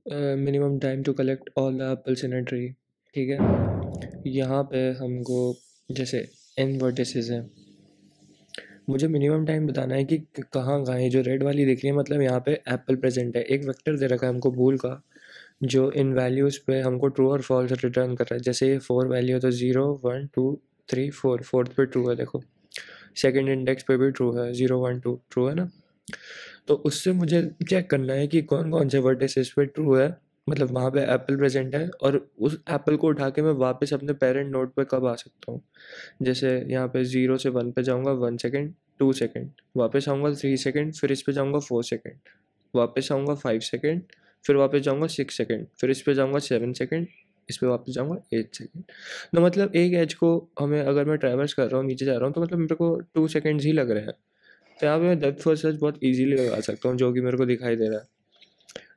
Minimum time to collect all the apples in a tree. ठीक है, यहाँ पे हमको जैसे n वर्टिसेस हैं, मुझे मिनिमम टाइम बताना है कि कहाँ कहाँ है। जो रेड वाली दिख रही है मतलब यहाँ पे एप्पल प्रेजेंट है। एक वेक्टर दे रखा है हमको बूल का, जो इन वैल्यूज़ पे हमको ट्रू और फॉल्स रिटर्न कर रहा है। जैसे ये 4 वैल्यू है तो 0 1 2 3 4, फोर्थ पे ट्रू है, देखो सेकंड इंडेक्स पे भी ट्रू है, 0 1 2 ट्रू है ना। तो उससे मुझे चेक करना है कि कौन कौन से वर्टिसेस पे ट्रू है, मतलब वहाँ पे एप्पल प्रेजेंट है, और उस एप्पल को उठा के मैं वापस अपने पेरेंट नोड पे कब आ सकता हूँ। जैसे यहाँ पे 0 से 1 पे जाऊँगा 1 सेकेंड 2 सेकेंड, वापस आऊँगा 3 सेकेंड, फिर इस पे जाऊँगा 4 सेकेंड, वापस आऊँगा 5 सेकेंड, फिर वापस जाऊँगा 6 सेकेंड, फिर इस पे जाऊँगा 7 सेकेंड, इस पे वापस जाऊँगा 8 सेकेंड। तो मतलब एक एज को हमें, अगर मैं ट्रैवर्स कर रहा हूँ नीचे जा रहा हूँ, तो मतलब मेरे को 2 सेकेंड्स ही लग रहे हैं। तो यहाँ पे मैं डेप्थ फर्स्ट सर्च बहुत इजीली लगा सकता हूँ, जो कि मेरे को दिखाई दे रहा है।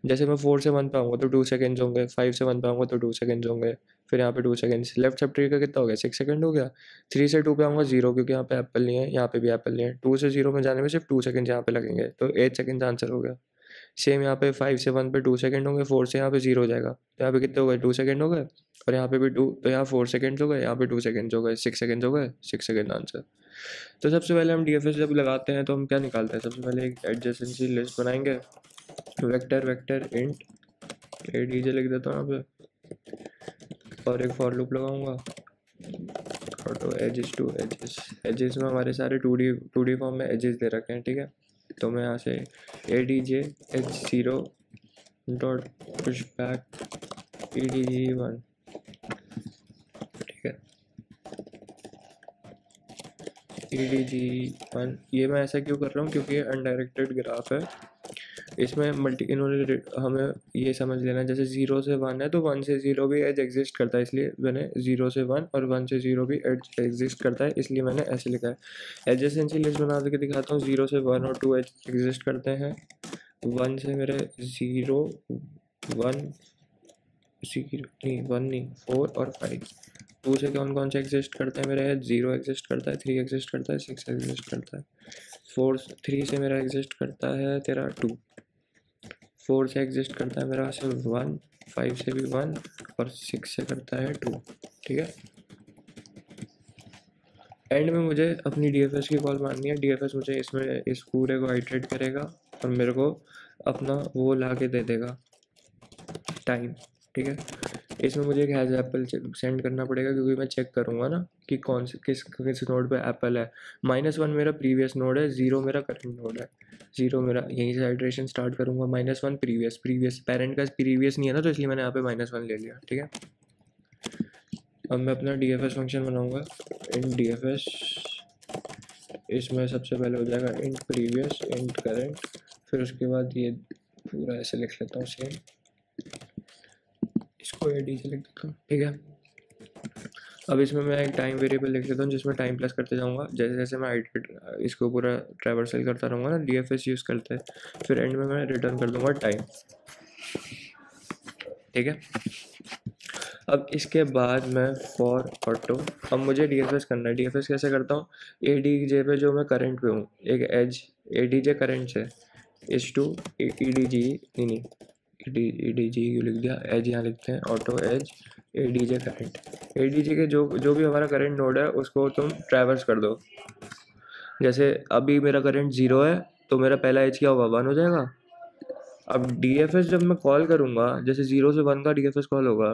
जैसे मैं 4 से 1 पे आऊँगा तो 2 सेकंड्स होंगे, 5 से 1 पे आऊँगा तो 2 सेकंड्स होंगे, फिर यहाँ पे 2 सेकंड्स। लेफ्ट सब ट्री का कितना हो गया, 6 सेकंड हो गया। 3 से 2 पे आऊँगा 0, क्योंकि यहाँ पे एप्पल नहीं है, यहाँ पे भी एप्पल नहीं है। 2 से 0 में जाने में सिर्फ 2 सेकंड यहाँ पे लगेंगे, तो 8 सेकंड आंसर हो गया। सेम यहाँ पे 5 से 1 पे 2 सेकंड होंगे, 4 से यहाँ पे 0 हो जाएगा, तो यहाँ पे कितने हो गए, 2 सेकंड हो गए। और यहाँ पे भी 2, तो यहाँ 4 सेकंड्स हो गए, यहाँ पे 2 सेकंड्स हो गए, 6 सेकंड्स हो गए, 6 सेकंड आंसर। तो सबसे पहले हम डीएफएस जब लगाते हैं तो हम क्या निकालते हैं, सबसे पहले एक एडजेसेंसी लिस्ट बनाएंगे। वेक्टर वेक्टर इंट एडीजे लिख देता हूँ यहाँ पे, और एक फॉर लूप लगाऊंगा। Auto edges to edges, edges में हमारे सारे 2D फॉर्म में एजेस दे रखे हैं, ठीक है। तो मैं यहाँ से ADJ h0 dot push back edg1, ठीक है। edg1 ये मैं ऐसा क्यों कर रहा हूँ, क्योंकि ये अनडायरेक्टेड ग्राफ है। इसमें इन्होंने हमें ये समझ लेना, जैसे 0 से 1 है तो 1 से 0 भी एज एग्जिस्ट करता है, इसलिए मैंने 0 से 1 और 1 से 0 भी एज एग्जिस्ट करता है, इसलिए मैंने ऐसे लिखा है। एडजेसेंसी लिस्ट बना के दिखाता हूँ। 0 से 1 और 2 एज एग्जिस्ट करते हैं, 1 से मेरे 0 1 0 नहीं 1 नहीं 4 और 5। 2 से कौन कौन से एग्जिस्ट करते हैं मेरे, 0 एग्जिस्ट करता है, 3 एग्जिस्ट करता है, 6 एग्जिस्ट करता है, 3 से मेरा एग्जिस्ट करता है तेरा 2, 4 से एग्जिस्ट करता है मेरा सिर्फ 1, 5 से भी 1 और 6 से करता है 2, ठीक है। एंड में मुझे अपनी डीएफएस की कॉल मारनी है। डीएफएस मुझे इसमें इस पूरे को आइटरेट करेगा और मेरे को अपना वो ला के दे देगा टाइम, ठीक है। इसमें मुझे एक हैज़ एप्पल सेंड करना पड़ेगा, क्योंकि मैं चेक करूँगा ना कि कौन से किस नोड पे एप्पल है। -1 मेरा प्रीवियस नोड है, 0 मेरा करंट नोड है। 0 मेरा, यहीं से आइटरेशन स्टार्ट करूँगा। -1 प्रीवियस पेरेंट का प्रीवियस नहीं है ना, तो इसलिए मैंने यहाँ पे -1 ले लिया, ठीक है। अब मैं अपना डीएफएस फंक्शन बनाऊँगा, इंट डीएफएस। इसमें सबसे पहले हो जाएगा इंट प्रीवियस इंट करंट, फिर उसके बाद ये पूरा ऐसे लिख लेता हूँ सेम, इसको एडी से लिख देता हूँ, ठीक है। अब इसमें मैं एक टाइम वेरिएबल लिख लेता हूँ, जिसमें टाइम प्लस करते जाऊँगा, जैसे जैसे मैं इसको पूरा ट्रैवर्सल करता रहूँगा ना, डीएफएस यूज़ करते हैं, फिर एंड में मैं रिटर्न कर दूँगा टाइम, ठीक है। अब इसके बाद मैं फॉर ऑटो, अब मुझे डीएफएस करना है। डीएफएस कैसे करता हूँ, एडीजे पे जो मैं करंट पे हूँ, एक एज एडीजे करंट से इस टू ईडीजी, नहीं ईडीजी क्यों लिख दिया, एज यहाँ लिखते हैं, auto edge ADJ current. ADJ के जो जो भी हमारा करंट नोड है उसको तुम ट्रैवर्स कर दो। जैसे अभी मेरा करंट 0 है, तो मेरा पहला एज क्या होगा, 1 हो जाएगा। अब डीएफएस जब मैं कॉल करूँगा, जैसे 0 से 1 का डीएफएस कॉल होगा,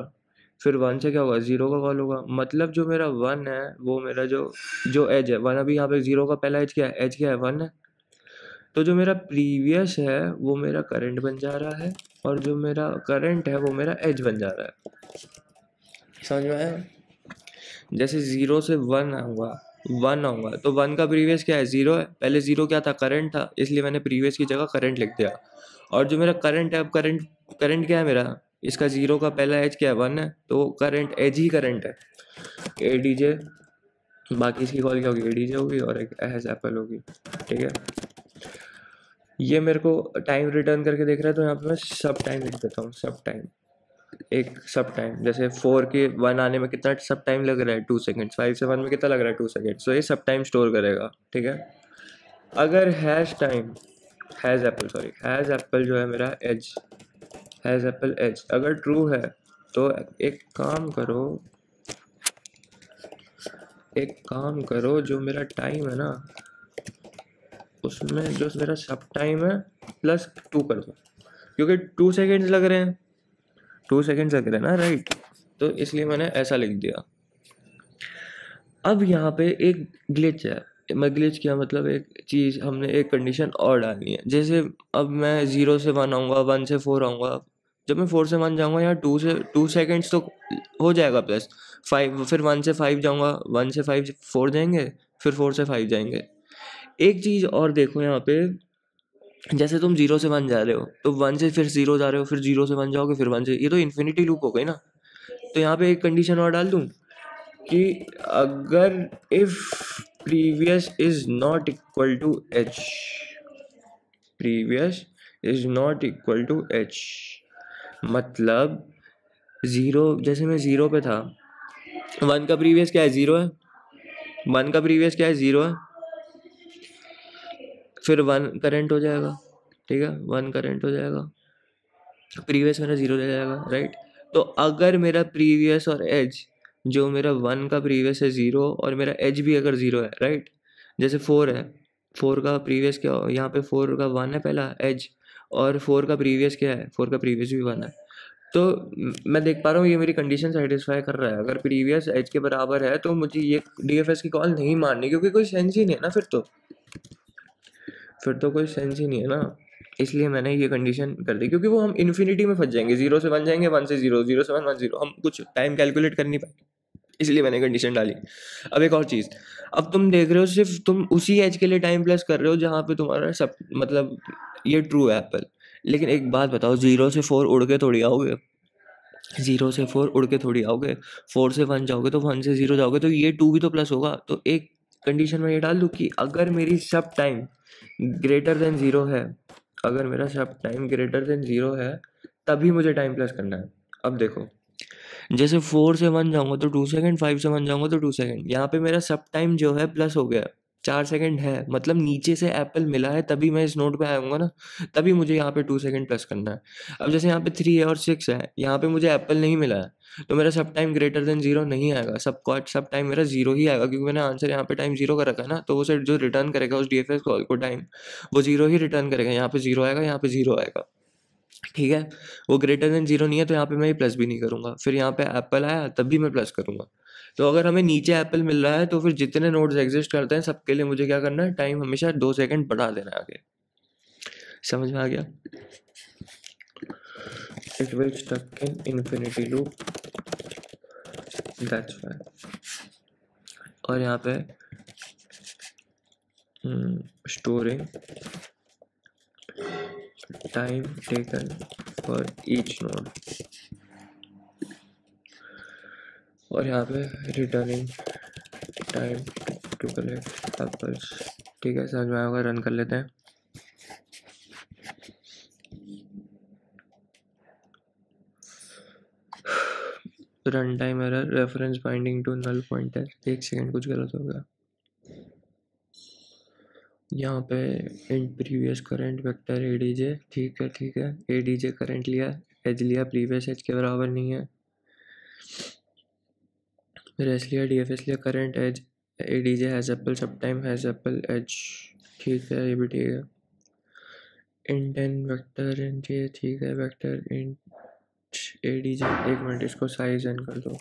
फिर 1 से क्या होगा, 0 का कॉल होगा। मतलब जो मेरा 1 है वो मेरा जो जो एज है 1, अभी यहाँ पे 0 का पहला एज क्या है 1 है। तो जो मेरा प्रीवियस है वो मेरा करंट बन जा रहा है, और जो मेरा करंट है वो मेरा एज बन जा रहा है। समझ में आया। जैसे 0 से 1 आऊँगा, 1 आऊँगा, तो 1 का प्रीवियस क्या है, 0 है। पहले 0 क्या था, करंट था, इसलिए मैंने प्रीवियस की जगह करंट लिख दिया। और जो मेरा करंट है, अब करंट क्या है मेरा, इसका 0 का पहला एज क्या है, 1 है, तो करंट एज ही करंट है, एडीजे। बाकी इसकी कॉल क्या होगी, एडीजे होगी, और एक हैज़ एप्पल होगी, ठीक है। ये मेरे को टाइम रिटर्न करके देख रहा है, तो यहाँ पे मैं सब टाइम लिख देता हूँ, सब टाइम। एक सब टाइम, जैसे 4 के 1 आने में कितना सब टाइम लग रहा है, 2 सेकेंड्स। 5 से 1 में कितना लग रहा है, 2 सेकेंड्स। तो ये सब टाइम स्टोर करेगा, ठीक है। अगर हैज़ एप्पल जो है मेरा एज, हैज़ एप्पल एज अगर ट्रू है तो एक काम करो जो मेरा टाइम है ना उसमें जो मेरा सब टाइम है प्लस 2 कर दो, क्योंकि 2 सेकेंड्स लग रहे हैं, 2 सेकेंड्स लग रहे हैं ना, राइट। तो इसलिए मैंने ऐसा लिख दिया। अब यहाँ पे एक ग्लिच है। मैं ग्लिच किया मतलब एक चीज़ हमने एक कंडीशन और डालनी है। जैसे अब मैं 0 से 1 आऊँगा, 1 से 4 आऊँगा, जब मैं 4 से 1 जाऊँगा यहाँ 2 सेकेंड्स तो हो जाएगा प्लस 5, फिर 1 से 5 जाऊँगा, 1 से 5 4 जाएंगे, फिर 4 से 5 जाएंगे। एक चीज़ और देखो यहाँ पे, जैसे तुम 0 से 1 जा रहे हो तो 1 से फिर 0 जा रहे हो, फिर 0 से 1 जाओगे, फिर 1 से, ये तो इन्फिनिटी लूप हो गई ना। तो यहाँ पे एक कंडीशन और डाल दूँ कि अगर if previous is not equal to H, previous is not equal to H मतलब 0, जैसे मैं 0 पे था, 1 का प्रीवियस क्या है, 0 है, 1 का प्रीवियस क्या है, 0 है, फिर 1 करेंट हो जाएगा, ठीक है, 1 करेंट हो जाएगा, प्रीवियस मेरा 0 हो जाएगा, राइट। तो अगर मेरा प्रीवियस और एज, जो मेरा 1 का प्रीवियस है 0 और मेरा एज भी अगर 0 है, राइट, जैसे 4 है, 4 का प्रीवियस क्या हो, यहाँ पे 4 का 1 है पहला एज, और 4 का प्रीवियस क्या है, 4 का प्रीवियस भी 1 है। तो मैं देख पा रहा हूँ ये मेरी कंडीशन सेटिस्फाई कर रहा है। अगर प्रीवियस एज के बराबर है तो मुझे ये डीएफएस की कॉल नहीं मारनी, क्योंकि कोई सेंस ही नहीं है ना, फिर तो कोई सेंस ही नहीं है ना। इसलिए मैंने ये कंडीशन कर दी, क्योंकि वो हम इन्फिनिटी में फंस जाएंगे, 0 से 1 जाएंगे, 1 से 0, 0 से 1, 1 0, हम कुछ टाइम कैलकुलेट कर नहीं पाएंगे, इसलिए मैंने कंडीशन डाली। अब एक और चीज़, अब तुम देख रहे हो सिर्फ तुम उसी एज के लिए टाइम प्लस कर रहे हो जहाँ पे तुम्हारा सब मतलब ये ट्रू है एप्पल, लेकिन एक बात बताओ, 0 से 4 उड़ के थोड़ी आओगे, 0 से 4 उड़ के थोड़ी आओगे, 4 से 1 जाओगे तो 1 से 0 जाओगे, तो ये 2 भी तो प्लस होगा। तो एक कंडीशन में ये डाल दूँ कि अगर मेरी सब टाइम ग्रेटर देन 0 है, अगर मेरा सब टाइम ग्रेटर देन 0 है तभी मुझे टाइम प्लस करना है। अब देखो, जैसे 4 से 1 जाऊंगा तो 2 सेकंड, 5 से 1 जाऊंगा तो 2 सेकंड, यहाँ पे मेरा सब टाइम जो है प्लस हो गया, 4 सेकंड है, मतलब नीचे से एप्पल मिला है तभी मैं इस नोट पे आऊँगा ना, तभी मुझे यहाँ पे 2 सेकंड प्लस करना है। अब जैसे यहाँ पे 3 है और 6 है, यहाँ पे मुझे एप्पल नहीं मिला है, तो मेरा सब टाइम ग्रेटर देन 0 नहीं आएगा, सब टाइम मेरा 0 ही आएगा, क्योंकि मैंने आंसर यहाँ पे टाइम 0 का रखा है ना, तो वो सेट जो रिटर्न करेगा उस डीएफएस कॉल को टाइम, वो 0 ही रिटर्न करेगा, यहाँ पे 0 आएगा, यहाँ पे 0 आएगा, ठीक है। वो ग्रेटर देन 0 नहीं है तो यहाँ पे मैं ये प्लस भी नहीं करूँगा, फिर यहाँ पे एप्पल आया तब भी मैं प्लस करूँगा। तो अगर हमें नीचे एप्पल मिल रहा है तो फिर जितने नोड्स एग्जिस्ट करते हैं सबके लिए मुझे क्या करना है, टाइम हमेशा 2 सेकंड बढ़ा देना है आगे। समझ में आ गया? It will stuck in infinity loop, that's why. और यहाँ पे storing time taken for each node, और यहाँ पे returning time to collect apples. ठीक है, समझ में आया होगा, रन कर लेते हैं। Run time error, reference binding to null pointer, 1 second कुछ गलत हो गया। यहाँ पे इन प्रीवियस करंट वेक्टर एडीजे, ठीक है, एडीजे करंट लिया, एज लिया, प्रीवियस एज के बराबर नहीं है, रेस लिया, डीएफएस लिया, current edge ADJ has apple, सब टाइम हैज एप्पल एज, ठीक है, ये भी ठीक है। इंट एन वेक्टर इंट, ये ठीक है, वेक्टर इंट एडीजे, एक मिनट इसको साइज एन कर दो,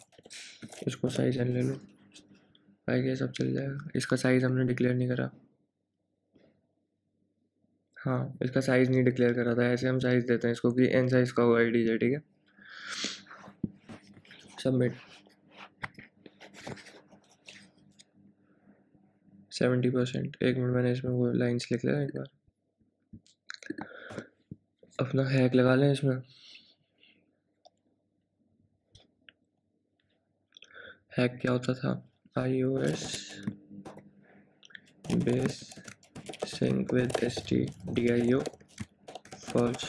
इसको साइज एन ले लो, आई गेस सब चल जाएगा। इसका साइज हमने डिक्लेयर नहीं करा, हाँ इसका साइज नहीं डिक्लेयर करा था, ऐसे हम साइज देते हैं इसको कि एन साइज का होगा एडीजे, ठीक है। सबमिट, 70%। एक मिनट, मैंने इसमें वो लाइन्स लिख लिया एक बार, अपना हैक लगा लें इसमें। हैक क्या होता था, iOS base sync with stdio false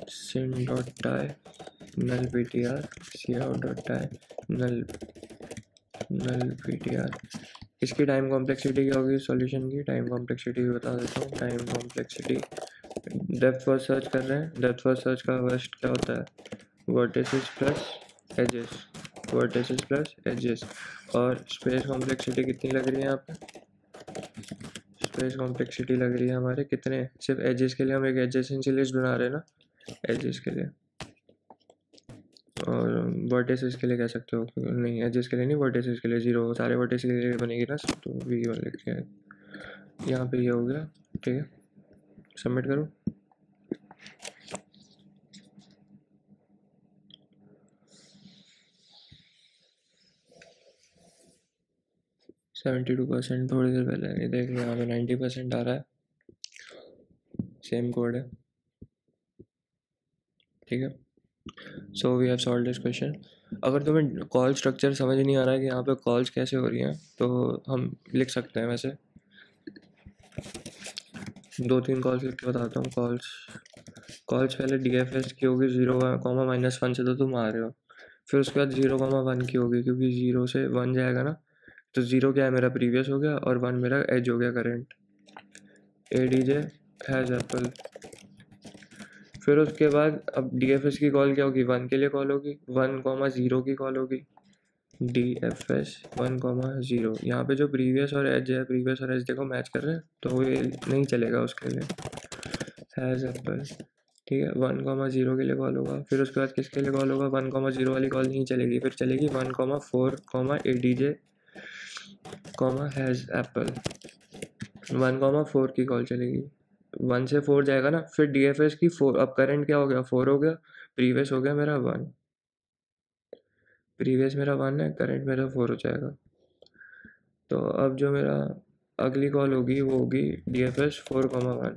sin.tie null ptr cout.tie null ptr। इसकी टाइम कॉम्प्लेक्सिटी क्या होगी सॉल्यूशन की, टाइम कॉम्प्लेक्सिटी बता देता हूँ, time complexity depth first search कर रहे हैं। डेप्थ फर्स्ट सर्च का फर्स्ट क्या होता है, vertices plus edges, vertices plus edges. और स्पेस कॉम्प्लेक्सिटी कितनी लग रही है यहाँ पे, स्पेस कॉम्प्लेक्सिटी लग रही है हमारे कितने, सिर्फ एजेस के लिए हम एक एडजेसेंसी लिस्ट बना रहे हैं ना, एजेस के लिए। और वर्टिसेस के लिए कह सकते हो, नहीं एजेस के लिए नहीं, वर्टिसेस के लिए 0, सारे वर्टिसेस के लिए बनेगी ना, तो V1 लिख के यहाँ पे ये हो गया। ठीक है, सबमिट करो। %72 थोड़ी देर पहले ये देख लिया, यहाँ पे 90% आ रहा है, सेम कोड है। ठीक है, so we have solve this question. अगर तुम्हें कॉल स्ट्रक्चर समझ नहीं आ रहा है कि यहाँ पे कॉल्स कैसे हो रही हैं, तो हम लिख सकते हैं। वैसे 2-3 कॉल्स लिख के बताता हूँ। कॉल्स पहले DFS की होगी 0,-1 से, तो तुम आ रहे हो। फिर उसके बाद 0,1 की होगी, क्योंकि 0 से 1 जाएगा ना, तो 0 क्या है मेरा, प्रीवियस हो गया, और 1 मेरा एज हो गया, करंट। ADJ has Apple. फिर उसके बाद अब DFS की कॉल क्या होगी, 1 के लिए कॉल होगी, 1,0 की कॉल होगी, DFS 1,0। यहाँ पे जो प्रीवियस और एज है, प्रीवियस और एज देखो मैच कर रहे हैं, तो ये नहीं चलेगा उसके लिए, हैज़ एप्पल। ठीक है, 1,0 के लिए कॉल होगा। फिर उसके बाद किसके लिए कॉल होगा, 1,0 वाली कॉल नहीं चलेगी, फिर चलेगी 1,4, ADJ, हैज़ एप्पल। 1,4 की कॉल चलेगी, 1 से 4 जाएगा ना, फिर DFS की 4। अब करंट क्या हो गया, 4 हो गया, प्रीवियस हो गया मेरा 1, प्रीवियस मेरा 1 है, करंट मेरा 4 हो जाएगा। तो अब जो मेरा अगली कॉल होगी वो होगी DFS 4,1।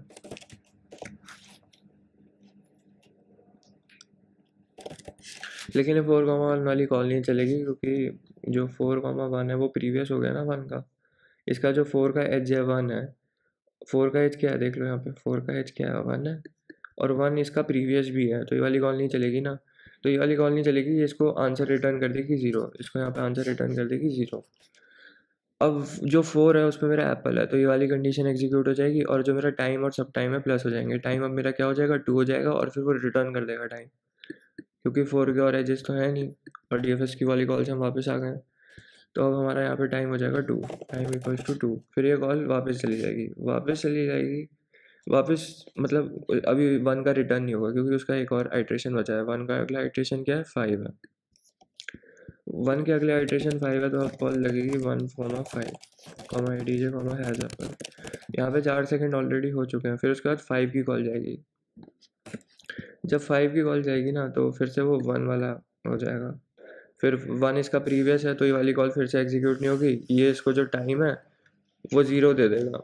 लेकिन ये 4,1 वाली कॉल नहीं चलेगी, क्योंकि जो 4,1 है वो प्रीवियस हो गया ना 1 का। इसका जो 4 का एज है 1 है, 4 का एज क्या है देख लो यहाँ पे, 4 का एज क्या है 1 है, और 1 इसका प्रीवियस भी है, तो ये वाली कॉल नहीं चलेगी ना। तो ये वाली कॉल नहीं चलेगी, इसको आंसर रिटर्न कर देगी 0, इसको यहाँ पे आंसर रिटर्न कर देगी 0। अब जो 4 है उसमें मेरा एप्पल है, तो ये वाली कंडीशन एग्जीक्यूट हो जाएगी, और जो मेरा टाइम और सब टाइम है प्लस हो जाएंगे। टाइम अब मेरा क्या हो जाएगा, 2 हो जाएगा, और फिर वो रिटर्न कर देगा टाइम, क्योंकि 4 के और एजेस तो है नहीं, और DFS की वाली कॉल से हम वापस आ गए। तो अब हमारा यहाँ पे टाइम हो जाएगा 2, टाइम इक्वल्स टू 2। फिर ये कॉल वापस चली जाएगी, वापस मतलब अभी 1 का रिटर्न नहीं होगा, क्योंकि उसका एक और आइट्रेशन बचा है। 1 का अगला आइट्रेशन क्या है, 5 है। 1 के अगले आइट्रेशन 5 है, तो अब कॉल लगेगी 1,5, ADJ, हैज़ एप्पल। यहाँ पे 4 सेकंड ऑलरेडी हो चुके हैं। फिर उसके बाद 5 की कॉल जाएगी। जब 5 की कॉल जाएगी ना, तो फिर से वो 1 वाला हो जाएगा। फिर 1 इसका प्रीवियस है, तो ये वाली कॉल फिर से एग्जीक्यूट नहीं होगी, ये इसको जो टाइम है वो 0 दे देगा,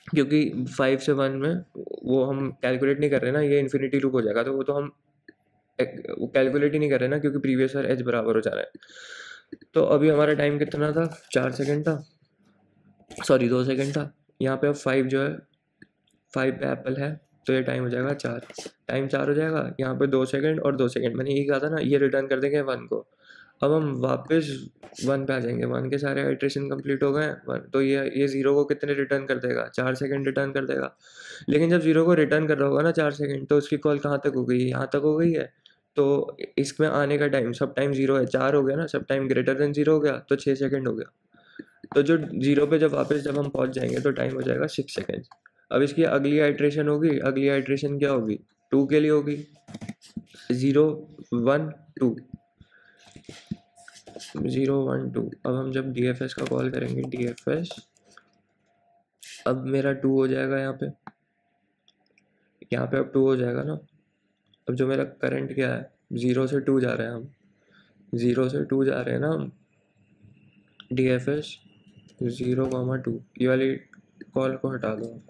क्योंकि 5 से 1 में वो हम कैलकुलेट नहीं कर रहे ना, ये इन्फिनिटी लूप हो जाएगा, तो वो तो हम कैलकुलेट ही नहीं कर रहे ना, क्योंकि प्रीवियस और एज बराबर हो जा रहा है। तो अभी हमारा टाइम कितना था, 4 सेकंड था, सॉरी 2 सेकंड था। यहाँ पे अब 5 जो है, 5 पे एप्पल है, तो ये टाइम हो जाएगा 4, टाइम 4 हो जाएगा। यहाँ पे 2 सेकंड और 2 सेकंड, मैंने यही कहा था ना, ये रिटर्न कर देंगे 1 को। अब हम वापस 1 पे आ जाएंगे, 1 के सारे आइट्रेशन कंप्लीट हो गए हैं, तो ये 0 को कितने रिटर्न कर देगा, 4 सेकंड रिटर्न कर देगा। लेकिन जब 0 को रिटर्न कर रहा होगा ना 4 सेकंड, तो उसकी कॉल कहाँ तक हो गई, यहाँ तक हो गई है। तो इसमें आने का टाइम, सब टाइम 0 है, 4 हो गया ना, सब टाइम ग्रेटर देन 0 हो गया, तो 6 सेकंड हो गया। तो जो 0 पे जब वापस जब हम पहुँच जाएंगे, तो टाइम हो जाएगा 6 सेकेंड। अब इसकी अगली आइट्रेशन होगी, अगली आइट्रेशन क्या होगी, 2 के लिए होगी, 0 1 2, 0 1 2। अब हम जब DFS का कॉल करेंगे, DFS, अब मेरा 2 हो जाएगा यहाँ पे अब 2 हो जाएगा ना। अब जो मेरा करंट क्या है, 0 से 2 जा रहे हैं हम, 0 से 2 जा रहे हैं ना हम, DFS 0,2, ये वाली कॉल को हटा दो,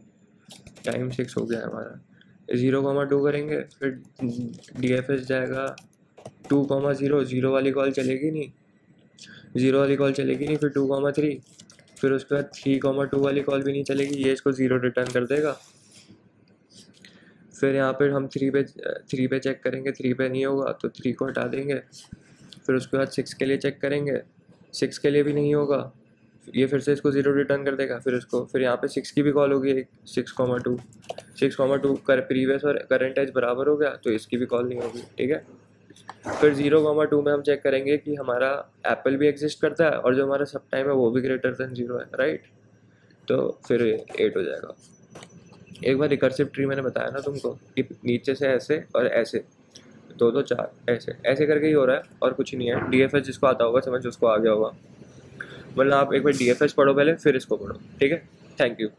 टाइम 6 हो गया हमारा। 0,2 करेंगे, फिर DFS जाएगा 2,0, 0 वाली कॉल चलेगी नहीं, 0 वाली कॉल चलेगी नहीं, फिर 2,3, फिर उसके बाद 3,2 वाली कॉल भी नहीं चलेगी, ये इसको 0 रिटर्न कर देगा। फिर यहाँ पर हम 3 पे चेक करेंगे, 3 पे नहीं होगा तो 3 को हटा देंगे। फिर उसके बाद 6 के लिए चेक करेंगे, 6 के लिए भी नहीं होगा, ये फिर से इसको 0 रिटर्न कर देगा। फिर यहाँ पे 6 की भी कॉल होगी, 6,2, 6,2 कर प्रीवियस और करंट एज बराबर हो गया तो इसकी भी कॉल नहीं होगी, ठीक है। फिर 0,2 में हम चेक करेंगे कि हमारा एप्पल भी एग्जिस्ट करता है और जो हमारा सब टाइम है वो भी ग्रेटर देन 0 है, राइट। तो फिर 8 हो जाएगा। एक बार रिकर्सिव ट्री मैंने बताया ना तुमको कि नीचे से ऐसे और ऐसे 4 ऐसे ऐसे करके ही हो रहा है और कुछ नहीं है। DFS जिसको आता होगा समझ उसको आ गया होगा, मतलब आप एक बार DFS पढ़ो पहले फिर इसको पढ़ो, ठीक है। Thank you.